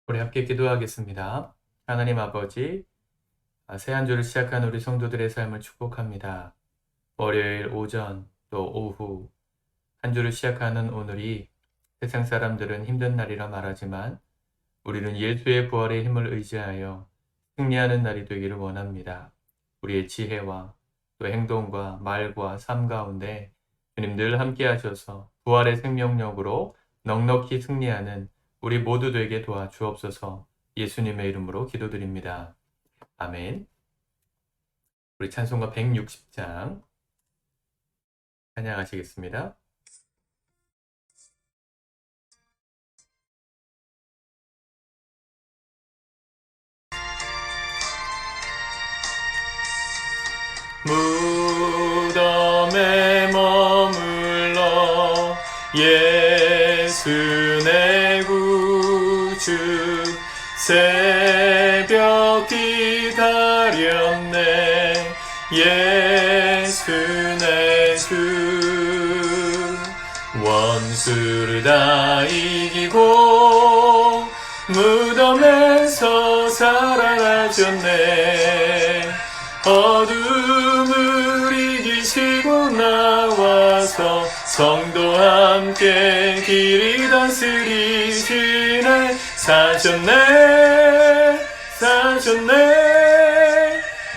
우리 함께 기도하겠습니다. 하나님 아버지, 새 한 주를 시작한 우리 성도들의 삶을 축복합니다. 월요일 오전 또 오후 한 주를 시작하는 오늘이 세상 사람들은 힘든 날이라 말하지만 우리는 예수의 부활의 힘을 의지하여 승리하는 날이 되기를 원합니다. 우리의 지혜와 또 행동과 말과 삶 가운데 주님 늘 함께 하셔서 부활의 생명력으로 넉넉히 승리하는 우리 모두 되게 도와주옵소서. 예수님의 이름으로 기도드립니다. 아멘. 우리 찬송가 160장 찬양하시겠습니다. 무덤에 머물러 예수 내 구주 새벽 기다렸네 예수 내 주 원수를 다 이기고 무덤에서 살아나셨네 어둠을 이기시고 나와서 성도와 함께 길이 다스리시네 사셨네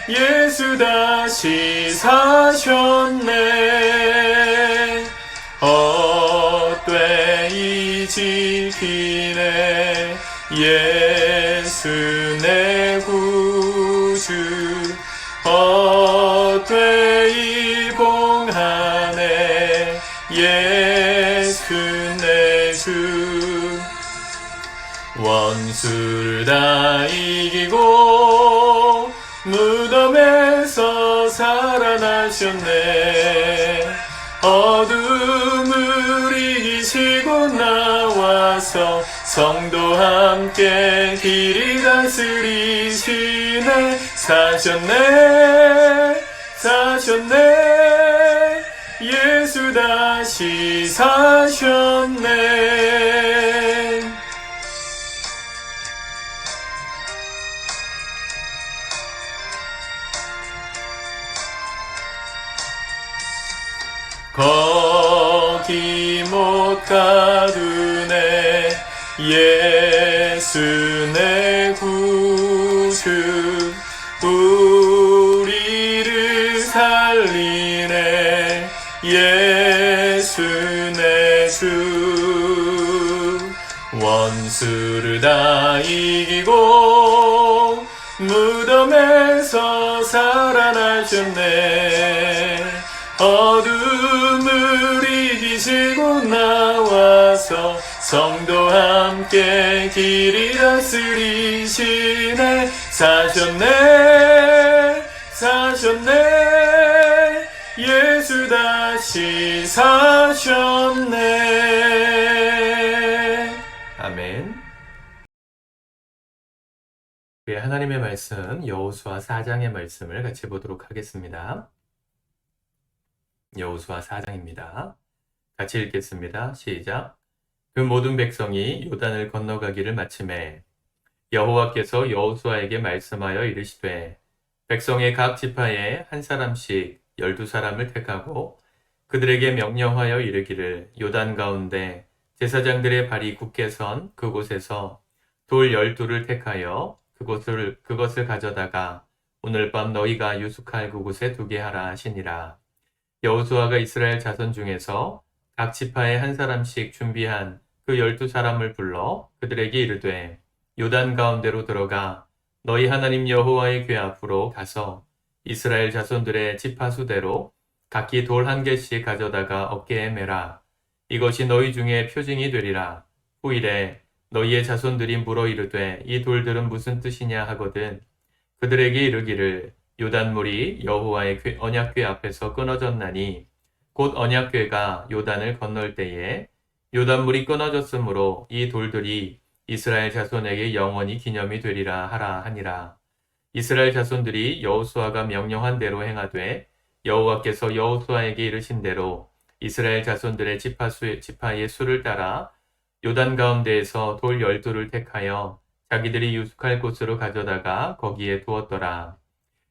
예수 다시 사셨네 헛되이 지키네 예수 내 구주 헛되이 봉하네 예수 내 주 원수를 다 이기고 무덤에서 살아나셨네 어둠을 이기시고 나와서 성도와 함께 길이 다스리시네 사셨네 예수 다시 사셨네 거기 못 가두네 예수 내 구주 우리를 살리네 예수 내 주 원수를 다 이기고 무덤에서 살아나셨네 어둠을 이기시고 나와서 성도와 함께 길이 다스리시네 사셨네 예수 다시 사셨네 아멘. 하나님의 말씀 여호수아 4장의 말씀을 같이 보도록 하겠습니다. 여호수아 4장입니다. 같이 읽겠습니다. 시작. 그 모든 백성이 요단을 건너가기를 마침에 여호와께서 여호수아에게 말씀하여 이르시되 백성의 각 지파에 한 사람씩 12사람을 택하고 그들에게 명령하여 이르기를 요단 가운데 제사장들의 발이 굳게 선 그곳에서 돌 12를 택하여 그것을 가져다가 오늘 밤 너희가 유숙할 그곳에 두게 하라 하시니라. 여호수아가 이스라엘 자손 중에서 각 지파에 한 사람씩 준비한 그 12사람을 불러 그들에게 이르되 요단 가운데로 들어가 너희 하나님 여호와의 궤 앞으로 가서 이스라엘 자손들의 지파 수대로 각기 돌 1개씩 가져다가 어깨에 매라. 이것이 너희 중에 표징이 되리라. 후일에 너희의 자손들이 물어 이르되 이 돌들은 무슨 뜻이냐 하거든 그들에게 이르기를 요단물이 여호와의 언약궤 앞에서 끊어졌나니 곧 언약궤가 요단을 건널 때에 요단물이 끊어졌으므로 이 돌들이 이스라엘 자손에게 영원히 기념이 되리라 하라 하니라. 이스라엘 자손들이 여호수아가 명령한 대로 행하되 여호와께서 여호수아에게 이르신 대로 이스라엘 자손들의 지파의 수를 따라 요단 가운데에서 돌 12를 택하여 자기들이 유숙할 곳으로 가져다가 거기에 두었더라.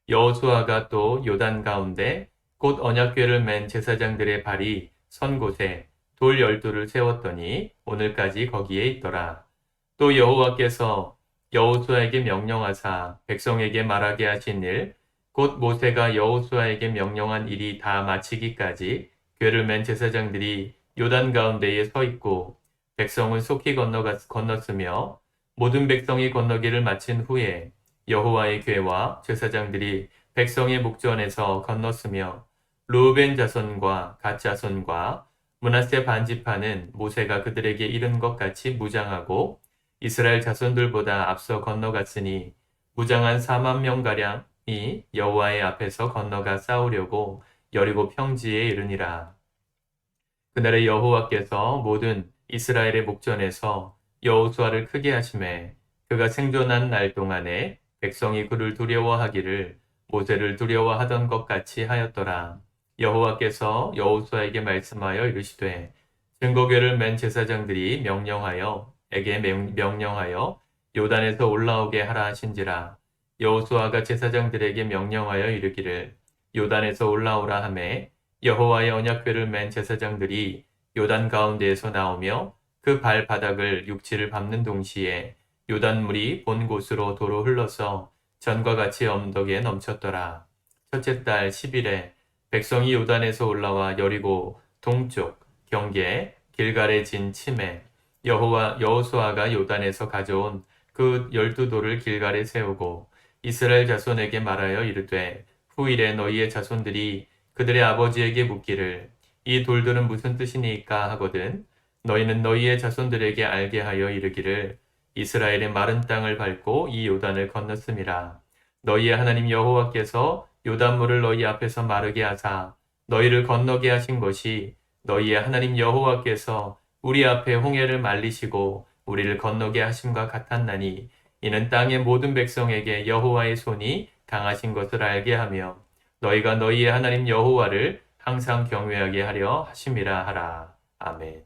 여호수아가 또 요단 가운데 곧 언약궤를 맨 제사장들의 발이 선 곳에 돌 12를 세웠더니 오늘까지 거기에 있더라. 또 여호와께서 여호수아에게 명령하사 백성에게 말하게 하신 일, 곧 모세가 여호수아에게 명령한 일이 다 마치기까지 궤를 맨 제사장들이 요단 가운데에 서 있고 백성은 속히 건넜으며 모든 백성이 건너기를 마친 후에 여호와의 궤와 제사장들이 백성의 목전에서 건넜으며 르우벤 자손과 갓 자손과 므낫세 반지파는 모세가 그들에게 이른 것 같이 무장하고 이스라엘 자손들보다 앞서 건너갔으니 무장한 4만 명가량이 여호와의 앞에서 건너가 싸우려고 여리고 평지에 이르니라. 그날에 여호와께서 모든 이스라엘의 목전에서 여호수아를 크게 하심에 그가 생존한 날 동안에 백성이 그를 두려워하기를 모세를 두려워하던 것 같이 하였더라. 여호와께서 여호수아에게 말씀하여 이르시되 증거궤를 맨 제사장들이 명령하여 요단에서 올라오게 하라 하신지라. 여호수아가 제사장들에게 명령하여 이르기를 요단에서 올라오라 하매 여호와의 언약궤를 맨 제사장들이 요단 가운데에서 나오며 그 발바닥을 육지를 밟는 동시에 요단물이 본 곳으로 도로 흘러서 전과 같이 언덕에 넘쳤더라. 첫째 달 10일에 백성이 요단에서 올라와 여리고 동쪽 경계 길갈에 진 침에 여호수아가 요단에서 가져온 그 12돌을 길갈에 세우고 이스라엘 자손에게 말하여 이르되 후일에 너희의 자손들이 그들의 아버지에게 묻기를 이 돌들은 무슨 뜻이니까 하거든 너희는 너희의 자손들에게 알게 하여 이르기를 이스라엘의 마른 땅을 밟고 이 요단을 건넜음이라. 너희의 하나님 여호와께서 요단물을 너희 앞에서 마르게 하사 너희를 건너게 하신 것이 너희의 하나님 여호와께서 우리 앞에 홍해를 말리시고 우리를 건너게 하심과 같았나니 이는 땅의 모든 백성에게 여호와의 손이 강하신 것을 알게 하며 너희가 너희의 하나님 여호와를 항상 경외하게 하려 하심이라 하라. 아멘.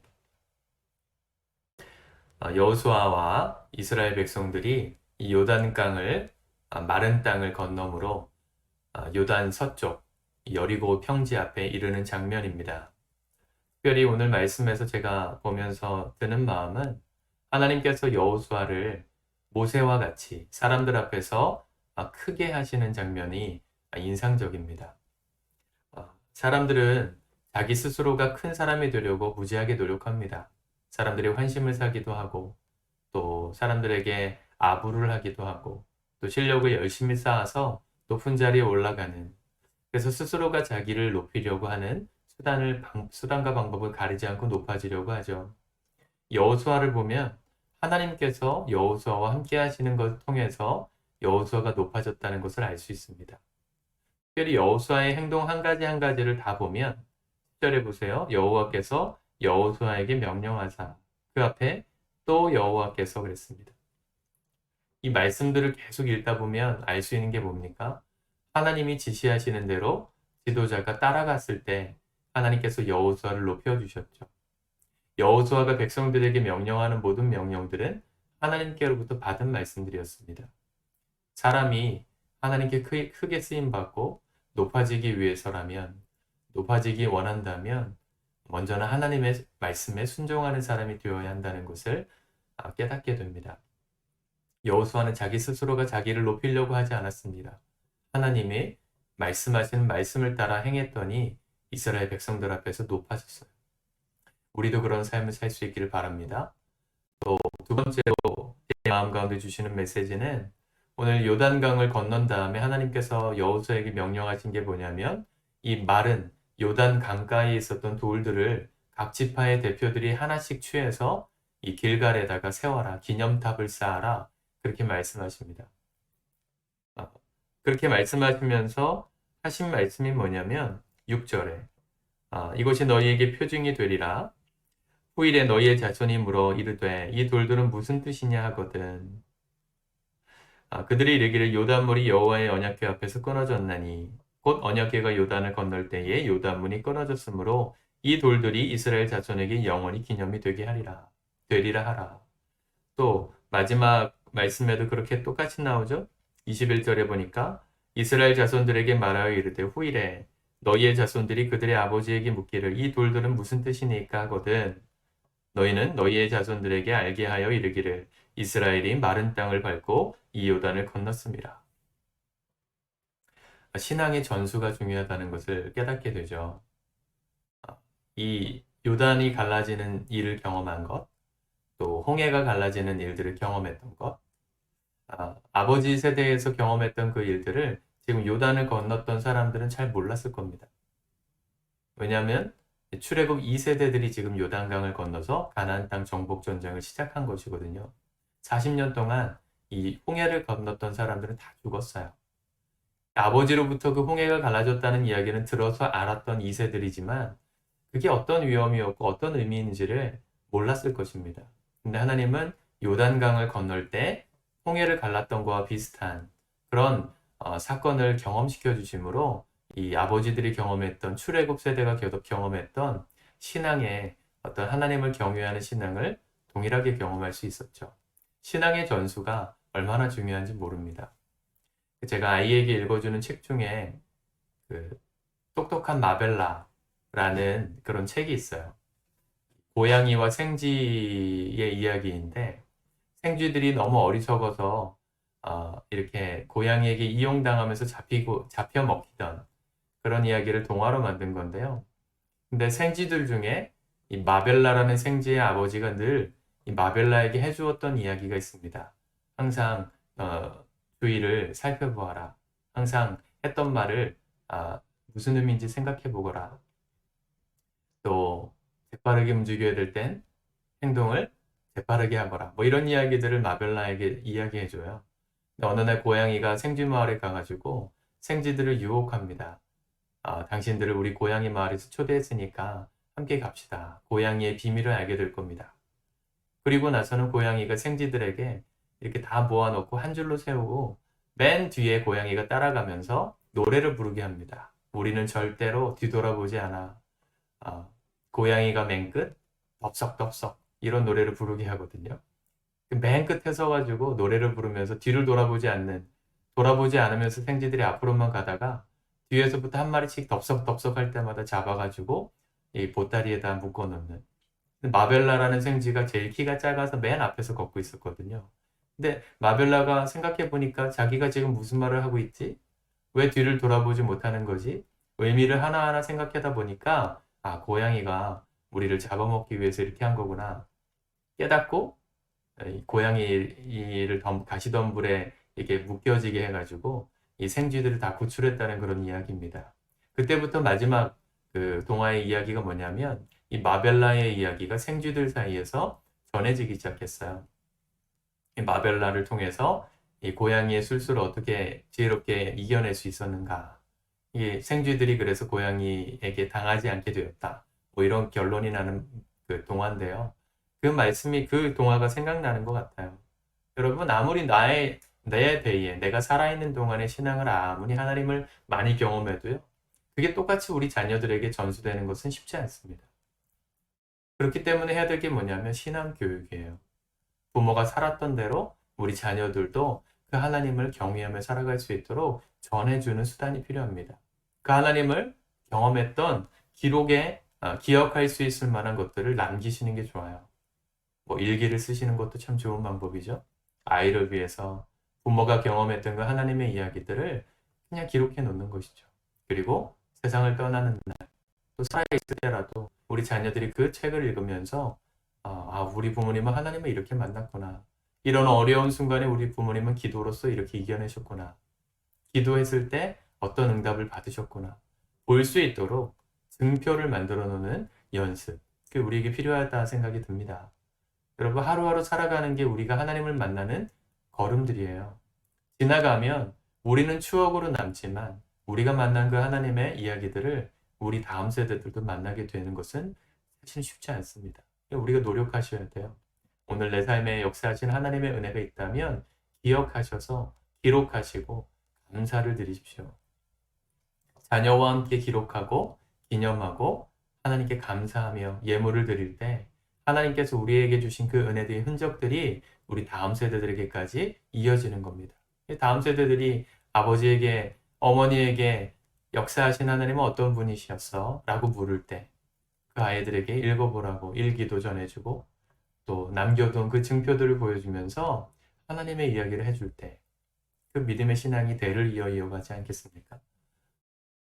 여호수아와 이스라엘 백성들이 이 요단강을 마른 땅을 건너므로 요단 서쪽 여리고 평지 앞에 이르는 장면입니다. 특별히 오늘 말씀에서 제가 보면서 드는 마음은 하나님께서 여호수아를 모세와 같이 사람들 앞에서 크게 하시는 장면이 인상적입니다. 사람들은 자기 스스로가 큰 사람이 되려고 무지하게 노력합니다. 사람들의 환심을 사기도 하고 또 사람들에게 아부를 하기도 하고 또 실력을 열심히 쌓아서 높은 자리에 올라가는 그래서 스스로가 자기를 높이려고 하는 수단과 방법을 가리지 않고 높아지려고 하죠. 여호수아를 보면 하나님께서 여호수아와 함께 하시는 것을 통해서 여호수아가 높아졌다는 것을 알 수 있습니다. 특별히 여호수아의 행동 한 가지 한 가지를 다 보면 10절에 보세요. 여호와께서 여호수아에게 명령하사 그 앞에 또 여호와께서 그랬습니다. 이 말씀들을 계속 읽다 보면 알 수 있는 게 뭡니까? 하나님이 지시하시는 대로 지도자가 따라갔을 때 하나님께서 여호수아를 높여주셨죠. 여호수아가 백성들에게 명령하는 모든 명령들은 하나님께로부터 받은 말씀들이었습니다. 사람이 하나님께 크게 쓰임받고 높아지기 위해서라면, 높아지기 원한다면 먼저는 하나님의 말씀에 순종하는 사람이 되어야 한다는 것을 깨닫게 됩니다. 여호수아는 자기 스스로가 자기를 높이려고 하지 않았습니다. 하나님이 말씀하시는 말씀을 따라 행했더니 이스라엘 백성들 앞에서 높아졌어요. 우리도 그런 삶을 살 수 있기를 바랍니다. 또 두 번째로 제 마음 가운데 주시는 메시지는 오늘 요단강을 건넌 다음에 하나님께서 여호수아에게 명령하신 게 뭐냐면 이 마른 요단 강가에 있었던 돌들을 각 지파의 대표들이 하나씩 취해서 이 길갈에다가 세워라, 기념탑을 쌓아라 그렇게 말씀하십니다. 그렇게 말씀하시면서 하신 말씀이 뭐냐면 6절에 이것이 너희에게 표징이 되리라. 후일에 너희의 자손이 물어 이르되 이 돌들은 무슨 뜻이냐 하거든. 그들이 이르기를 요단물이 여호와의 언약궤 앞에서 끊어졌나니 곧 언약궤가 요단을 건널 때에 요단문이 끊어졌으므로 이 돌들이 이스라엘 자손에게 영원히 기념이 되리라 하라. 또 마지막 말씀에도 그렇게 똑같이 나오죠. 21절에 보니까 이스라엘 자손들에게 말하여 이르되 후일에 너희의 자손들이 그들의 아버지에게 묻기를 이 돌들은 무슨 뜻이니까 하거든 너희는 너희의 자손들에게 알게 하여 이르기를 이스라엘이 마른 땅을 밟고 이 요단을 건넜습니다. 신앙의 전수가 중요하다는 것을 깨닫게 되죠. 이 요단이 갈라지는 일을 경험한 것, 또 홍해가 갈라지는 일들을 경험했던 것, 아버지 세대에서 경험했던 그 일들을 지금 요단을 건넜던 사람들은 잘 몰랐을 겁니다. 왜냐하면 출애굽 2세대들이 지금 요단강을 건너서 가나안 땅 정복 전쟁을 시작한 것이거든요. 40년 동안 이 홍해를 건넜던 사람들은 다 죽었어요. 아버지로부터 그 홍해가 갈라졌다는 이야기는 들어서 알았던 2세들이지만 그게 어떤 위험이었고 어떤 의미인지를 몰랐을 것입니다. 근데 하나님은 요단강을 건널 때 홍해를 갈랐던 것과 비슷한 그런 사건을 경험시켜 주심으로 이 아버지들이 경험했던 출애굽 세대가 계속 경험했던 신앙의 어떤 하나님을 경외하는 신앙을 동일하게 경험할 수 있었죠. 신앙의 전수가 얼마나 중요한지 모릅니다. 제가 아이에게 읽어주는 책 중에 그 똑똑한 마벨라라는 그런 책이 있어요. 고양이와 생쥐의 이야기인데 생쥐들이 너무 어리석어서 이렇게 고양이에게 이용당하면서 잡혀 먹히던 그런 이야기를 동화로 만든 건데요. 근데 생쥐들 중에 이 마벨라라는 생쥐의 아버지가 늘 이 마벨라에게 해주었던 이야기가 있습니다. 항상 주위를 살펴보아라. 항상 했던 말을 무슨 의미인지 생각해 보거라. 또 재빠르게 움직여야 될 땐 행동을 재빠르게 하거라. 뭐 이런 이야기들을 마벨라에게 이야기해 줘요. 어느 날 고양이가 생쥐 마을에 가가지고 생쥐들을 유혹합니다. 당신들을 우리 고양이 마을에서 초대했으니까 함께 갑시다. 고양이의 비밀을 알게 될 겁니다. 그리고 나서는 고양이가 생쥐들에게 이렇게 다 모아놓고 한 줄로 세우고 맨 뒤에 고양이가 따라가면서 노래를 부르게 합니다. 우리는 절대로 뒤돌아보지 않아. 고양이가 맨 끝, 덥석덥석 이런 노래를 부르게 하거든요. 맨 끝에 서가지고 노래를 부르면서 뒤를 돌아보지 않으면서 생쥐들이 앞으로만 가다가 뒤에서부터 한 마리씩 덥석덥석 할 때마다 잡아가지고 이 보따리에다 묶어놓는 마벨라라는 생쥐가 제일 키가 작아서 맨 앞에서 걷고 있었거든요. 근데 마벨라가 생각해보니까 자기가 지금 무슨 말을 하고 있지? 왜 뒤를 돌아보지 못하는 거지? 의미를 하나하나 생각하다 보니까 고양이가 우리를 잡아먹기 위해서 이렇게 한 거구나. 깨닫고 이 고양이를 가시덤불에 이렇게 묶여지게 해가지고 이 생쥐들을 다 구출했다는 그런 이야기입니다. 그때부터 마지막 그 동화의 이야기가 뭐냐면 이 마벨라의 이야기가 생쥐들 사이에서 전해지기 시작했어요. 이 마벨라를 통해서 이 고양이의 술수를 어떻게 지혜롭게 이겨낼 수 있었는가. 이 생쥐들이 그래서 고양이에게 당하지 않게 되었다. 뭐 이런 결론이 나는 그 동화인데요. 그 말씀이 그 동화가 생각나는 것 같아요. 여러분 아무리 내 배에 내가 살아있는 동안의 신앙을 아무리 하나님을 많이 경험해도요. 그게 똑같이 우리 자녀들에게 전수되는 것은 쉽지 않습니다. 그렇기 때문에 해야 될 게 뭐냐면 신앙 교육이에요. 부모가 살았던 대로 우리 자녀들도 그 하나님을 경외하며 살아갈 수 있도록 전해주는 수단이 필요합니다. 그 하나님을 경험했던 기록에 기억할 수 있을 만한 것들을 남기시는 게 좋아요. 뭐 일기를 쓰시는 것도 참 좋은 방법이죠. 아이를 위해서 부모가 경험했던 그 하나님의 이야기들을 그냥 기록해 놓는 것이죠. 그리고 세상을 떠나는 날, 또 살아있을 때라도 우리 자녀들이 그 책을 읽으면서 우리 부모님은 하나님을 이렇게 만났구나. 이런 어려운 순간에 우리 부모님은 기도로서 이렇게 이겨내셨구나. 기도했을 때 어떤 응답을 받으셨구나. 볼 수 있도록 증표를 만들어 놓는 연습. 그게 우리에게 필요하다 생각이 듭니다. 여러분 하루하루 살아가는 게 우리가 하나님을 만나는 걸음들이에요. 지나가면 우리는 추억으로 남지만 우리가 만난 그 하나님의 이야기들을 우리 다음 세대들도 만나게 되는 것은 사실 쉽지 않습니다. 우리가 노력하셔야 돼요. 오늘 내 삶에 역사하신 하나님의 은혜가 있다면 기억하셔서 기록하시고 감사를 드리십시오. 자녀와 함께 기록하고 기념하고 하나님께 감사하며 예물을 드릴 때 하나님께서 우리에게 주신 그 은혜들의 흔적들이 우리 다음 세대들에게까지 이어지는 겁니다. 다음 세대들이 아버지에게, 어머니에게 역사하신 하나님은 어떤 분이셨어? 라고 물을 때 그 아이들에게 읽어보라고 일기도 전해주고 또 남겨둔 그 증표들을 보여주면서 하나님의 이야기를 해줄 때 그 믿음의 신앙이 대를 이어가지 않겠습니까?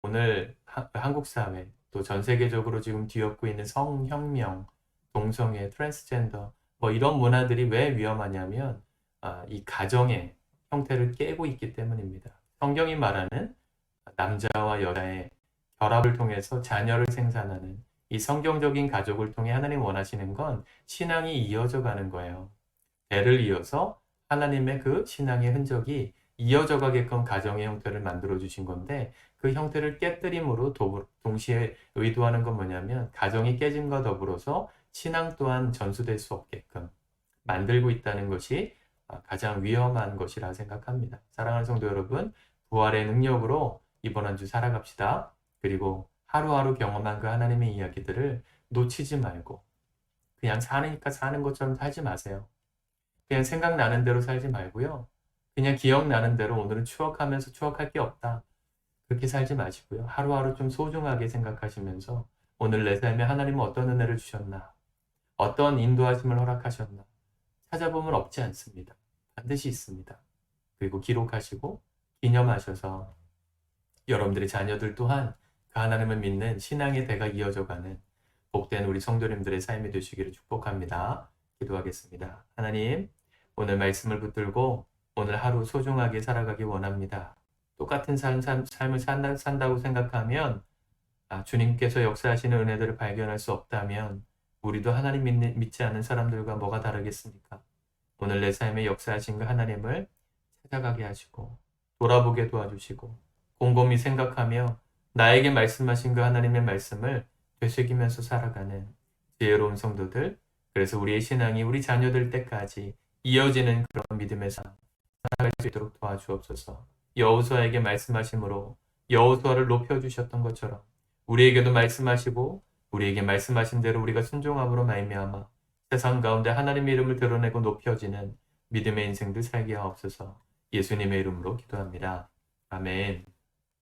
오늘 한국 사회 또 전 세계적으로 지금 뒤엎고 있는 성혁명, 동성애, 트랜스젠더 뭐 이런 문화들이 왜 위험하냐면 이 가정의 형태를 깨고 있기 때문입니다. 성경이 말하는 남자와 여자의 결합을 통해서 자녀를 생산하는 이 성경적인 가족을 통해 하나님 원하시는 건 신앙이 이어져 가는 거예요. 대를 이어서 하나님의 그 신앙의 흔적이 이어져 가게끔 가정의 형태를 만들어 주신 건데 그 형태를 깨뜨림으로 동시에 의도하는 건 뭐냐면 가정이 깨짐과 더불어서 신앙 또한 전수될 수 없게끔 만들고 있다는 것이 가장 위험한 것이라 생각합니다. 사랑하는 성도 여러분, 부활의 능력으로 이번 한 주 살아갑시다. 그리고 하루하루 경험한 그 하나님의 이야기들을 놓치지 말고 그냥 사니까 사는 것처럼 살지 마세요. 그냥 생각나는 대로 살지 말고요. 그냥 기억나는 대로 오늘은 추억하면서 추억할 게 없다. 그렇게 살지 마시고요. 하루하루 좀 소중하게 생각하시면서 오늘 내 삶에 하나님은 어떤 은혜를 주셨나? 어떤 인도하심을 허락하셨나? 찾아보면 없지 않습니다. 반드시 있습니다. 그리고 기록하시고 기념하셔서 여러분들의 자녀들 또한 그 하나님을 믿는 신앙의 대가 이어져가는 복된 우리 성도님들의 삶이 되시기를 축복합니다. 기도하겠습니다. 하나님, 오늘 말씀을 붙들고 오늘 하루 소중하게 살아가기 원합니다. 똑같은 삶을 산다고 생각하면 주님께서 역사하시는 은혜들을 발견할 수 없다면 우리도 하나님 믿지 않는 사람들과 뭐가 다르겠습니까? 오늘 내 삶에 역사하신 그 하나님을 찾아가게 하시고 돌아보게 도와주시고 곰곰이 생각하며 나에게 말씀하신 그 하나님의 말씀을 되새기면서 살아가는 지혜로운 성도들, 그래서 우리의 신앙이 우리 자녀들 때까지 이어지는 그런 믿음의 삶 살아갈 수 있도록 도와주옵소서. 여호수아에게 말씀하심으로 여호수아를 높여주셨던 것처럼 우리에게도 말씀하시고 우리에게 말씀하신 대로 우리가 순종함으로 말미암아 세상 가운데 하나님의 이름을 드러내고 높여지는 믿음의 인생들 살게 하옵소서. 예수님의 이름으로 기도합니다. 아멘.